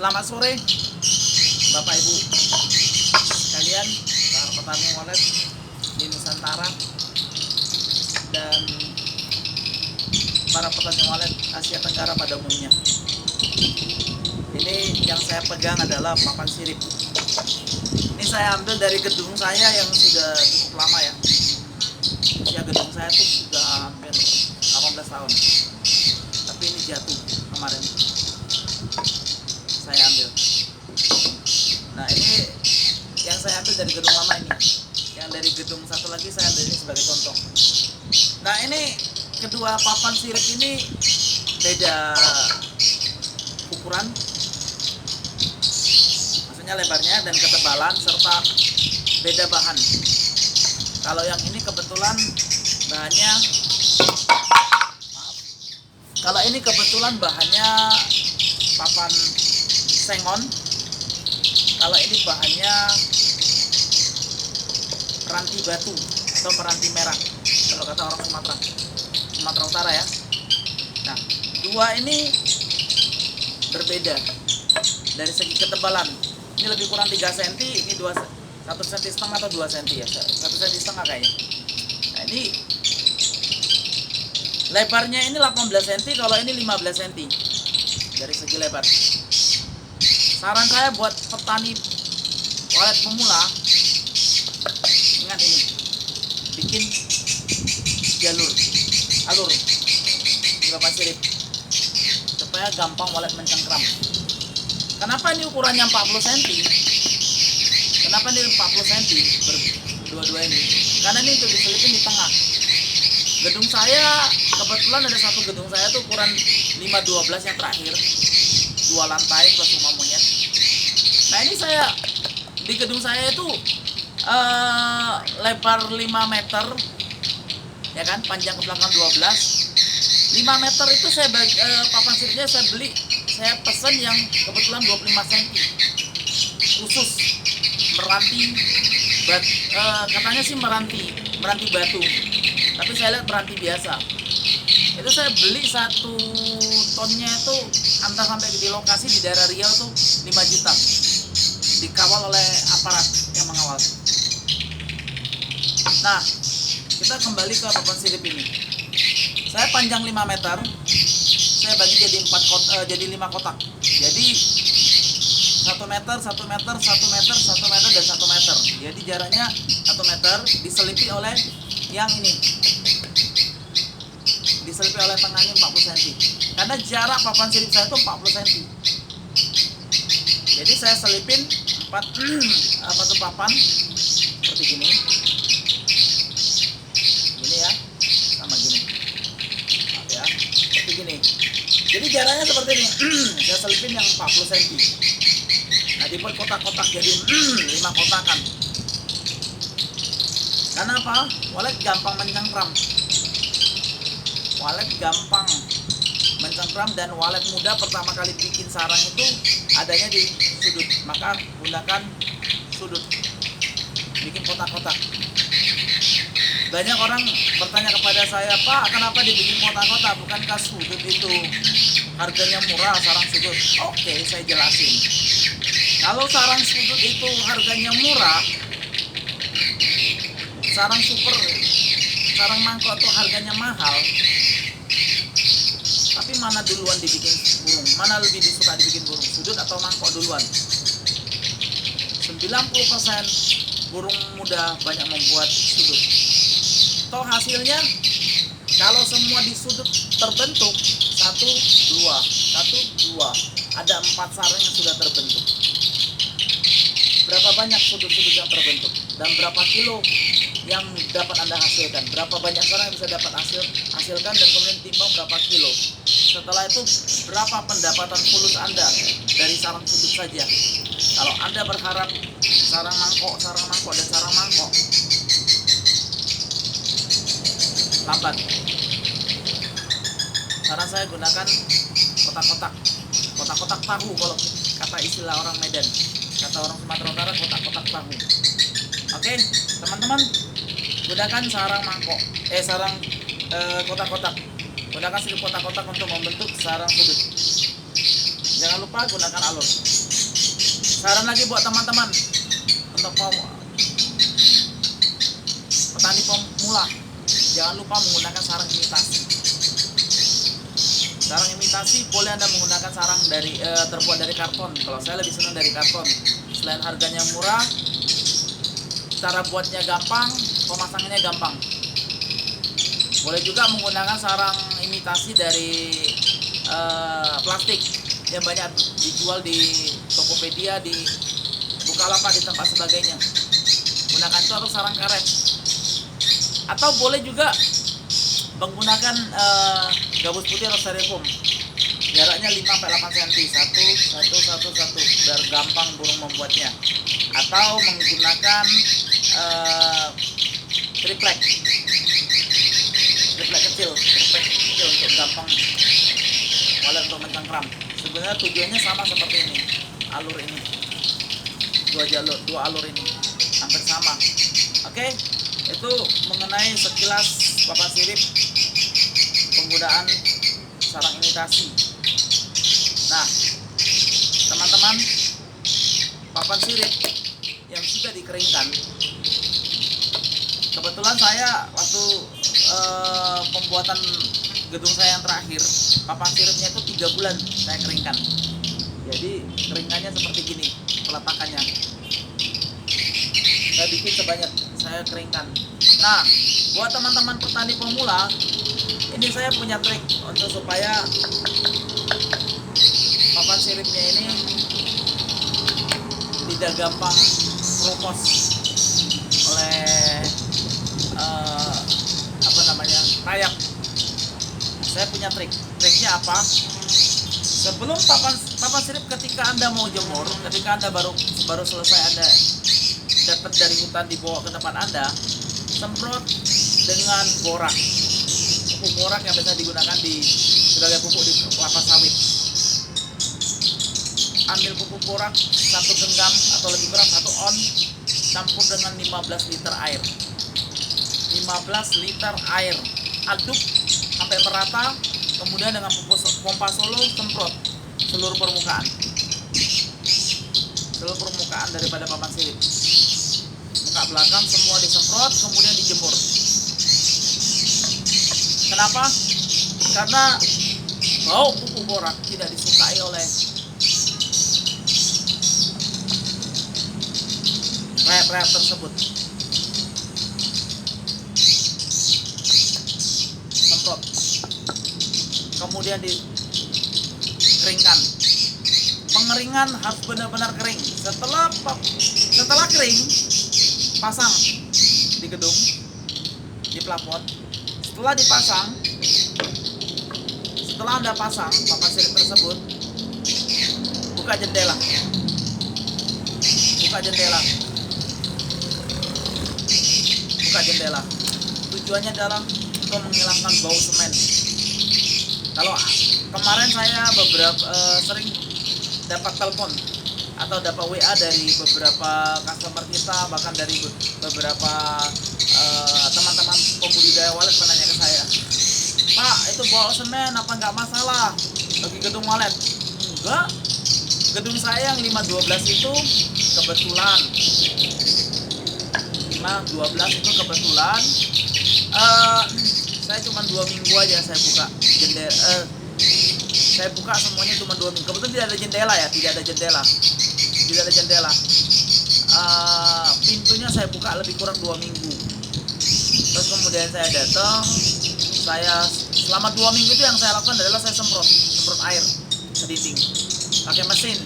Selamat sore Bapak Ibu sekalian, para petani walet di Nusantara dan para petani walet Asia Tenggara pada umumnya. Ini yang saya pegang adalah papan sirip. Ini saya ambil dari gedung saya yang sudah cukup lama ya. Usia gedung saya tuh sudah hampir 18 tahun. Tapi ini jatuh kemarin. Saya ambil. Nah, ini yang saya ambil dari gedung lama ini. Yang dari gedung satu lagi saya ambil ini sebagai contoh. Nah, ini kedua papan sirip ini beda ukuran, maksudnya lebarnya dan ketebalan serta beda bahan. Kalau yang ini kebetulan bahannya, kalau ini kebetulan bahannya papan sengon. Kalau ini bahannya meranti batu atau meranti merah kalau kata orang Sumatera Utara ya. Nah, dua ini berbeda dari segi ketebalan. Ini lebih kurang 3 cm, ini 1,5 cm atau 2 cm ya, 1,5 cm kayaknya. Nah, ini lebarnya ini 18 cm, kalau ini 15 cm dari segi lebar. Saran saya buat petani walet pemula, ingat ini, bikin alur di papan sirip supaya gampang walet mencengkram. Kenapa ini ukurannya 40 cm? Kenapa ini 40 cm berdua-dua ini? Karena ini untuk diselipin di tengah. Gedung saya kebetulan ada satu gedung saya tuh ukuran 512 yang terakhir, 2 lantai plus rumah monyet. Nah, ini saya di gedung saya itu lebar 5 meter ya kan, panjang ke belakang 12. 5 meter itu saya papan siripnya saya pesen yang kebetulan 25 cm khusus meranti katanya sih meranti batu, tapi saya lihat meranti biasa. Itu saya beli 1 tonnya itu antar sampai di lokasi di daerah Riau tuh 5 juta, dikawal oleh aparat yang mengawal. Nah, kita kembali ke papan sirip ini. Saya panjang 5 meter, saya bagi jadi 5 kotak. Jadi 1 meter, 1 meter, 1 meter, 1 meter, dan 1 meter. Jadi jaraknya 1 meter diselipi oleh yang ini. Diselipi oleh tengahnya 40 cm. Karena jarak papan sirip saya itu 40 cm. Jadi saya selipin 4 papan seperti gini. Gini ya. Sama gini. Maaf ya. Seperti gini. Jadi jaraknya seperti ini. Saya selipin yang 40 cm. Nah, dibuat kotak-kotak jadi 5 kotakan. Karena apa? Walet gampang mencengkram. Walet gampang mencengkram dan walet muda pertama kali bikin sarang itu adanya di sudut. Maka gunakan sudut. Bikin kotak-kotak. Banyak orang bertanya kepada saya, "Pak, kenapa dibikin kotak-kotak? Bukankah sudut itu harganya murah, sarang sudut?" Oke, saya jelasin. Kalau sarang sudut itu harganya murah, sarang super, sarang mangkok itu harganya mahal. Tapi mana duluan dibikin burung? Mana lebih disuka dibikin burung? Sudut atau mangkok duluan? 90% burung muda banyak membuat sudut. Toh hasilnya kalau semua di sudut terbentuk 1, 2, 1, 2, ada 4 sarang yang sudah terbentuk. Berapa banyak sudut-sudut yang terbentuk dan berapa kilo yang dapat Anda hasilkan? Berapa banyak sarang yang bisa dapat hasilkan dan kemudian timbang berapa kilo? Setelah itu berapa pendapatan fulus Anda dari sarang sudut saja? Kalau Anda berharap sarang mangkok, dan sarang mangkok, lambat. Saran saya gunakan kotak-kotak tahu kalau kata istilah orang Medan, kata orang Sumatera Utara kotak-kotak tahu. Oke, teman-teman, gunakan sarang mangkok, kotak-kotak. Gunakan sirip kotak-kotak untuk membentuk sarang sudut. Jangan lupa gunakan alur. Saran lagi buat teman-teman untuk petani pemula, jangan lupa menggunakan sarang imitasi. Sarang imitasi boleh Anda menggunakan sarang dari terbuat dari karton. Kalau saya lebih senang dari karton. Selain harganya murah, cara buatnya gampang, pemasangannya gampang. Boleh juga menggunakan sarang imitasi dari plastik yang banyak dijual di Tokopedia, di Bukalapak, di tempat sebagainya. Gunakan itu atau sarang karet. Atau boleh juga menggunakan gabus putih atau styrofoam. Jaraknya 5-8 cm, satu, biar gampang burung membuatnya. Atau menggunakan triplek kecil untuk gampang walet untuk mencengkram. Sebenarnya tujuannya sama seperti ini, alur ini, dua alur ini hampir sama. Oke, itu mengenai sekilas papan sirip penggunaan sarang imitasi. Nah, teman-teman, papan sirip yang sudah dikeringkan, kebetulan saya waktu pembuatan gedung saya yang terakhir, papan siripnya itu 3 bulan saya keringkan. Jadi keringannya seperti gini peletakannya. Saya bikin sebanyak saya keringkan. Nah, buat teman-teman petani pemula, ini saya punya trik untuk supaya papan siripnya ini tidak gampang keropos oleh rayap. Saya punya triknya apa? Sebelum papan sirip, ketika Anda mau jemur, ketika Anda baru selesai Anda dapat dari hutan dibawa ke tempat Anda, semprot dengan borak, pupuk borak yang biasa digunakan sebagai pupuk di kelapa sawit. Ambil pupuk borak 1 genggam atau lebih kurang 1 on, campur dengan 15 liter air. 15 liter air, aduk sampai merata, kemudian dengan pompa solo semprot seluruh permukaan daripada papan sirip. Muka belakang semua disemprot, kemudian dijemur. Kenapa? Karena bau pupuk borak tidak disukai oleh rayap-rayap tersebut. Semprot, kemudian dikeringkan. Pengeringan harus benar-benar kering. Setelah kering, pasang di gedung, di plafon. Setelah Anda pasang papan sirip tersebut, buka jendela. Tujuannya adalah untuk menghilangkan bau semen. Kalau kemarin saya sering dapat telepon atau dapat WA dari beberapa customer kita, bahkan dari beberapa teman-teman pembudidaya walet menanya ke saya, Pak, itu bau semen apa nggak masalah bagi gedung walet? Enggak, gedung saya yang 512 itu kebetulan 512 itu kebetulan saya cuma 2 minggu aja saya buka jendela. Saya buka semuanya cuma 2 minggu. Kebetulan tidak ada jendela. Pintunya saya buka lebih kurang 2 minggu. Terus kemudian saya datang, selama 2 minggu itu yang saya lakukan adalah saya semprot air ke dinding pakai mesin.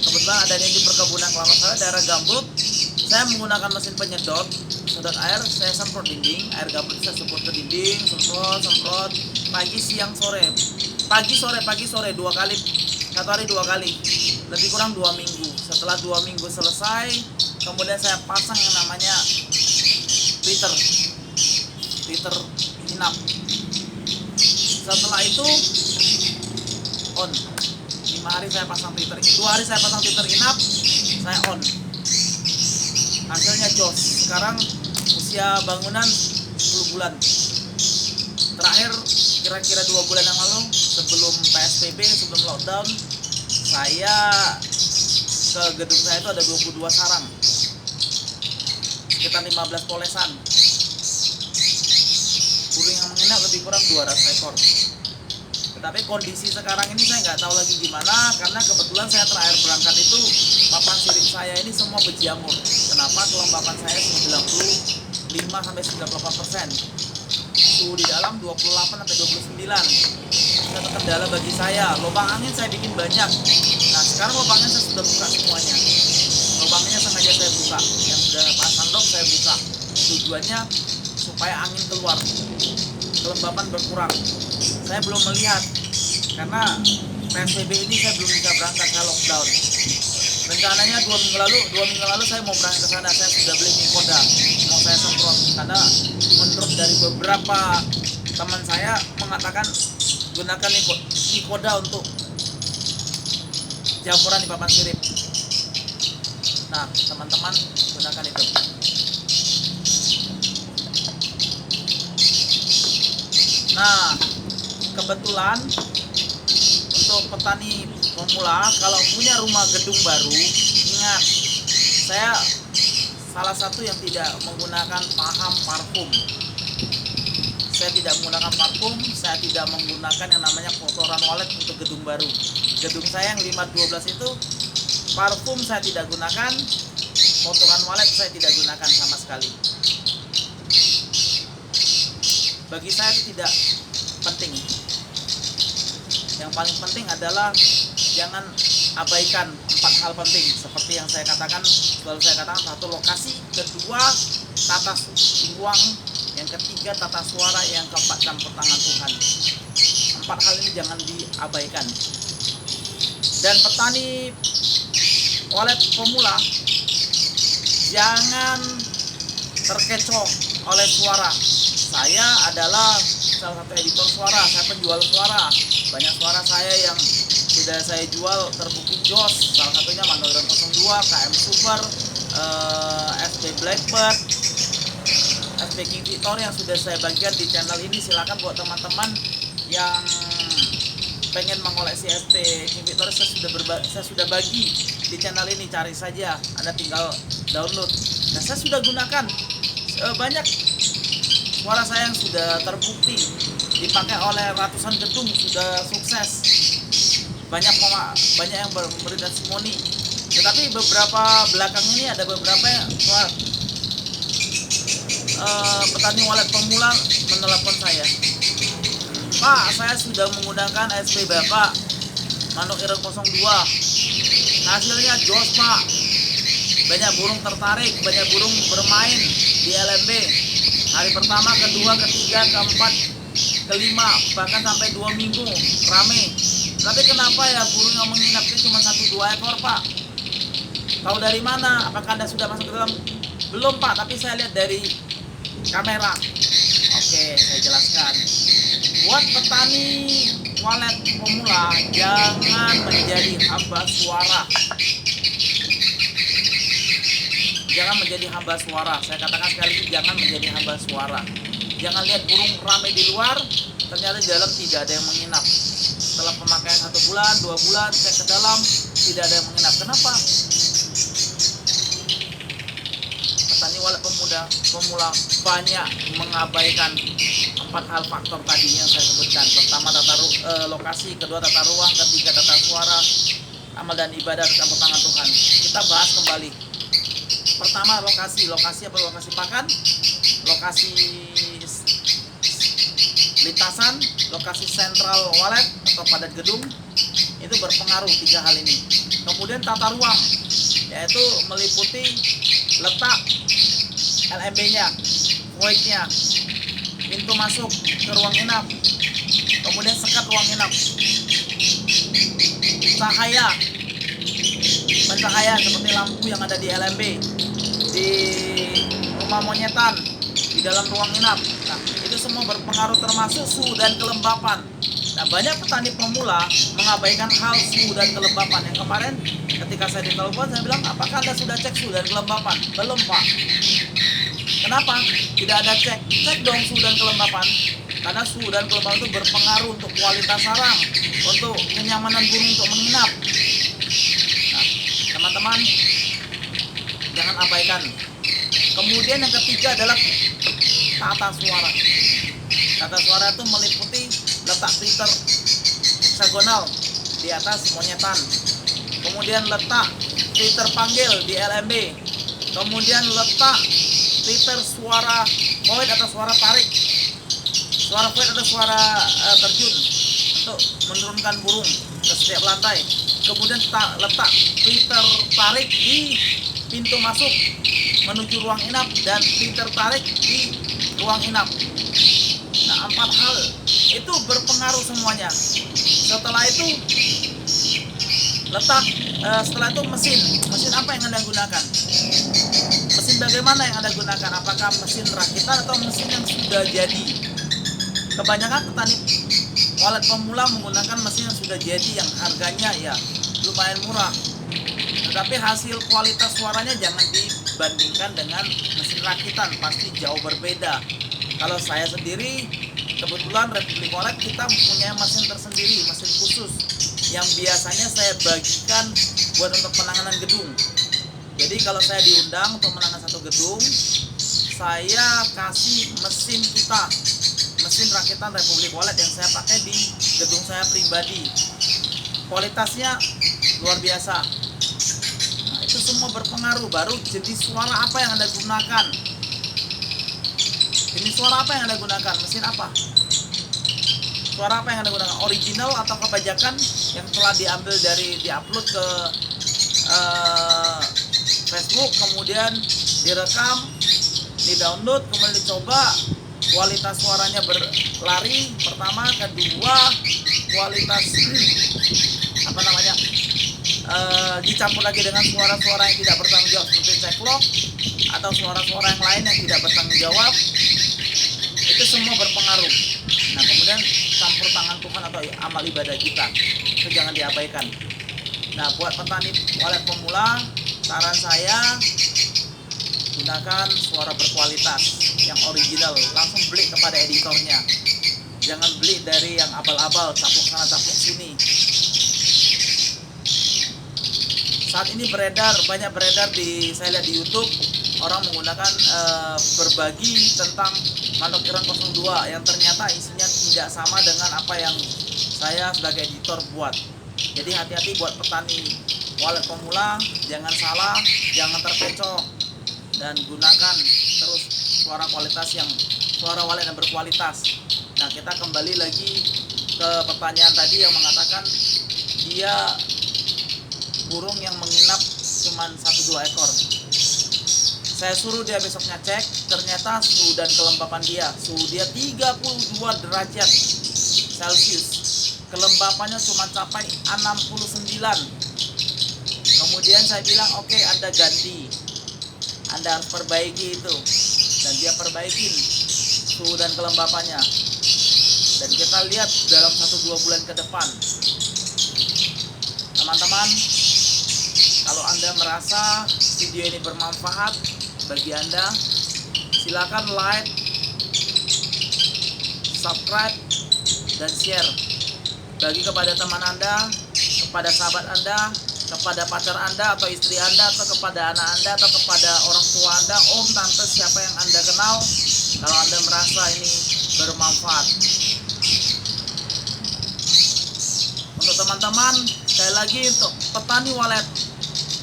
Kebetulan adanya di perkebunan kelapa sawit daerah gambut, saya menggunakan mesin penyedot air. Saya semprot dinding, air gambut saya semprot ke dinding, semprot pagi siang sore, pagi sore 2 kali, 1 hari 2 kali, lebih kurang 2 minggu. Setelah 2 minggu selesai, kemudian saya pasang yang namanya filter inap. Setelah itu on. 5 hari saya pasang filter, 2 hari saya pasang filter inap, saya on. Hasilnya jos. Sekarang usia bangunan 10 bulan. Terakhir kira-kira 2 bulan yang lalu, sebelum PSBB, sebelum lockdown, Saya ke gedung saya itu ada 22 sarang, sekitar 15 polesan. Burung yang menginap lebih kurang 200 ekor. Tetapi kondisi sekarang ini saya nggak tahu lagi gimana, karena kebetulan saya terakhir berangkat itu papan sirip saya ini semua berjamur. Kenapa? Kelembapan saya 95-98%. Suhu di dalam 28-29. Satu kendala bagi saya, lubang angin saya bikin banyak. Nah sekarang lubangnya saya sudah buka semuanya. Lubangnya sengaja saya buka, yang sudah pasang dok saya buka. Tujuannya supaya angin keluar, kelembapan berkurang. Saya belum melihat, karena PSBB ini saya belum bisa berangkat, saya lockdown. Rencananya 2 minggu lalu saya mau berangkat ke sana. Saya sudah beli Mikoda, mau saya semprot, karena menurut dari beberapa teman saya mengatakan gunakan Mikoda untuk jamuran di papan sirip. Nah teman-teman gunakan itu. Nah kebetulan untuk petani pemula, kalau punya rumah gedung baru, ingat, saya salah satu yang tidak menggunakan parfum. Saya tidak menggunakan parfum, saya tidak menggunakan yang namanya kotoran walet untuk gedung baru. Gedung saya yang 512 itu parfum saya tidak gunakan, kotoran walet saya tidak gunakan sama sekali. Bagi saya itu tidak penting. Yang paling penting adalah jangan abaikan 4 hal penting seperti yang saya katakan, selalu saya katakan. Satu, lokasi; kedua, tata ruang; yang ketiga, tata suara; yang keempat, campur tangan Tuhan. 4 hal ini jangan diabaikan. Dan petani walet pemula, jangan terkecoh oleh suara. Saya adalah salah satu editor suara, saya penjual suara. Banyak suara saya yang sudah saya jual terbukti jos, salah satunya Mandalorian 02, KM Super, SB Blackbird, SB King Victor yang sudah saya bagikan di channel ini. Silakan buat teman-teman yang pengen mengoleksi SB King Victor, saya sudah bagi di channel ini, cari saja, Anda tinggal download. Nah saya sudah gunakan banyak suara saya yang sudah terbukti dipakai oleh ratusan gedung, sudah sukses. Banyak yang memberi testimoni. Tetapi beberapa belakang ini ada beberapa petani walet pemula menelepon saya, Pak, saya sudah menggunakan SP Bapak Manuk Ireng 02, hasilnya jos Pak, banyak burung tertarik, banyak burung bermain di LMB. Hari pertama, kedua, ketiga, keempat, kelima, bahkan sampai 2 minggu rame. Tapi kenapa ya burung yang menginap itu cuma 1-2 ekor Pak? Tahu dari mana? Apakah Anda sudah masuk ke dalam? Belum Pak, tapi saya lihat dari kamera. Oke, saya jelaskan. Buat petani walet pemula, jangan menjadi hamba suara. Jangan menjadi hamba suara. Saya katakan sekali lagi, jangan menjadi hamba suara. Jangan lihat burung ramai di luar, ternyata di dalam tidak ada yang menginap. Setelah pemakaian 1 bulan, 2 bulan, cek ke dalam, tidak ada yang menginap. Kenapa? Petani walet pemula banyak mengabaikan 4 hal faktor tadi yang saya sebutkan. Pertama, lokasi; kedua, tata ruang; ketiga, tata suara; amal dan ibadah, campur tangan Tuhan. Kita bahas kembali. Pertama, lokasi. Lokasi apa? Lokasi pakan, lokasi lintasan, lokasi sentral walet atau padat gedung. Itu berpengaruh 3 hal ini. Kemudian tata ruang, yaitu meliputi letak LMB-nya, void-nya, pintu masuk ke ruang inap, kemudian sekat ruang inap, cahaya, pencahaya seperti lampu yang ada di LMB, di rumah monyetan, di dalam ruang inap. Nah, itu semua berpengaruh, termasuk suhu dan kelembapan. Nah, banyak petani pemula mengabaikan hal suhu dan kelembapan. Yang kemarin ketika saya ditelepon, saya bilang, apakah Anda sudah cek suhu dan kelembapan? Belum Pak. Kenapa? Tidak ada cek. Cek dong suhu dan kelembapan. Karena suhu dan kelembapan itu berpengaruh untuk kualitas sarang, untuk kenyamanan burung untuk menginap. teman-teman jangan abaikan. Kemudian yang ketiga adalah tata suara. Tata suara itu meliputi letak Twitter heksagonal di atas monyetan, kemudian letak Twitter panggil di LMB, kemudian letak Twitter suara void atau suara tarik. Suara void atau suara terjun untuk menurunkan burung ke setiap lantai. Kemudian letak Twitter tarik di pintu masuk menuju ruang inap dan Twitter tarik di ruang inap. Nah, 4 hal itu berpengaruh semuanya. Setelah itu setelah itu mesin apa yang Anda gunakan? Mesin bagaimana yang Anda gunakan? Apakah mesin rakitan atau mesin yang sudah jadi? Kebanyakan petani walet pemula menggunakan mesin yang sudah jadi, yang harganya ya lumayan murah, tetapi hasil kualitas suaranya jangan dibandingkan dengan mesin rakitan, pasti jauh berbeda. Kalau saya sendiri, kebetulan Republik Walet kita mempunyai mesin tersendiri, mesin khusus yang biasanya saya bagikan buat untuk penanganan gedung. Jadi kalau saya diundang untuk menangani satu gedung, saya kasih mesin kita, mesin rakitan Republik Walet yang saya pakai di gedung saya pribadi. Kualitasnya luar biasa. Nah, itu semua berpengaruh. Baru jenis suara apa yang Anda gunakan? Jenis suara apa yang Anda gunakan? Mesin apa? Suara apa yang Anda gunakan? Original atau kebajakan yang telah diupload ke Facebook, kemudian direkam, di-download, kemudian dicoba, kualitas suaranya berlari, pertama. Kedua, kualitas dicampur lagi dengan suara-suara yang tidak bertanggung jawab seperti ceklok atau suara-suara yang lain yang tidak bertanggung jawab. Itu semua berpengaruh. Nah, kemudian campur tangan Tuhan atau amal ibadah kita, itu jangan diabaikan. Nah, buat petani walet pemula, saran saya gunakan suara berkualitas yang original. Langsung beli kepada editornya, jangan beli dari yang abal-abal, caplok sana caplok sini. Saat ini banyak beredar saya lihat di YouTube, orang menggunakan berbagi tentang Manuk Iran 02 yang ternyata isinya tidak sama dengan apa yang saya sebagai editor buat. Jadi hati-hati buat petani walet pemula, jangan salah, jangan terkecoh, dan gunakan terus suara walet yang berkualitas. Nah, kita kembali lagi ke pertanyaan tadi yang mengatakan dia burung yang menginap cuma 1-2 ekor. Saya suruh dia besoknya cek, ternyata suhu dan kelembapan dia 32 derajat Celcius. Kelembapannya cuma capai 69. Kemudian saya bilang, oke, Anda ganti, Anda harus perbaiki itu. Dan dia perbaikin suhu dan kelembapannya. Dan kita lihat dalam 1-2 bulan ke depan. Teman-teman, kalau Anda merasa video ini bermanfaat bagi Anda, silakan like, subscribe, dan share. Bagi kepada teman Anda, kepada sahabat Anda, kepada pacar Anda atau istri Anda, atau kepada anak Anda, atau kepada orang tua Anda, om, tante, siapa yang Anda kenal, kalau Anda merasa ini bermanfaat. Untuk teman-teman, sekali lagi untuk petani walet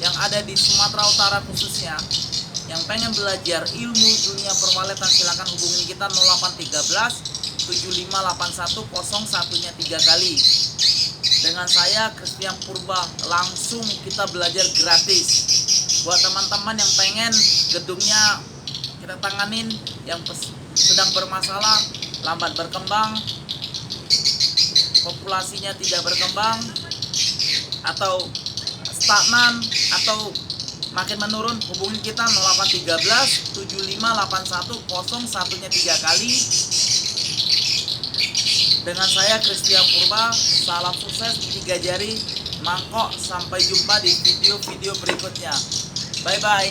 yang ada di Sumatera Utara khususnya, yang pengen belajar ilmu dunia perwaletan, silakan hubungi kita 0813 7581 01-nya 3 kali. Dengan saya Christian Purba, langsung kita belajar gratis. Buat teman-teman yang pengen gedungnya kita tanganin, yang sedang bermasalah, lambat berkembang, populasinya tidak berkembang, atau stagnan, atau makin menurun, hubungi kita 0813 7581 01-nya 3 kali. Dengan saya Christian Purba, salam sukses 3 jari mangkok. Sampai jumpa di video-video berikutnya. Bye bye.